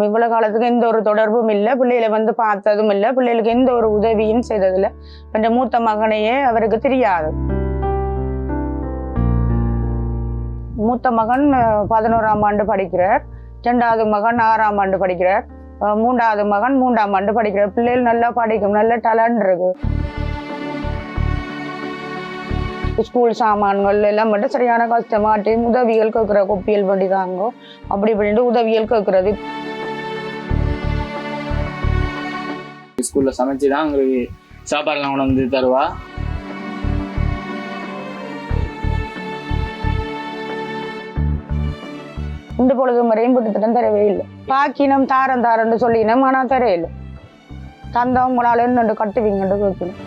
இவ்வளவு காலத்துக்கு எந்த ஒரு தொடர்பும் இல்லை, பிள்ளைகளை வந்து பார்த்ததும் இல்லை, பிள்ளைகளுக்கு எந்த ஒரு உதவியும் செய்ததில்லை. என் மூத்த மகனையே அவருக்கு தெரியாது. மூத்த மகன் 11ஆம் ஆண்டு படிக்கிறார், 2வது மகன் 6ஆம் ஆண்டு படிக்கிறார், 3வது மகன் 3ஆம் ஆண்டு படிக்கிறார். பிள்ளைகள் நல்லா படிக்கும், நல்ல டேலண்ட் இருக்கு. ஸ்கூல் சாமான்கள் எல்லாம் மட்டும் சரியான கஷ்டமாட்டி உதவிகள் கேட்குற, கொப்பியல் பண்ணி தாங்க அப்படி பண்ணிட்டு உதவிகள் கேட்கறது. ஸ்கூல்ல சமைச்சுதான் உங்களுக்கு சாப்பாடுலாம் கொண்டு வந்து தருவா. இந்த பொழுது முறையும் கிட்டத்தட்ட தரவே இல்லை. பாக்கினம் தாரன்னு சொல்லினோம், ஆனால் தரையில்லை. தந்தவங்களால என்னண்டு கட்டுவீங்கன்னு கேட்கணும்.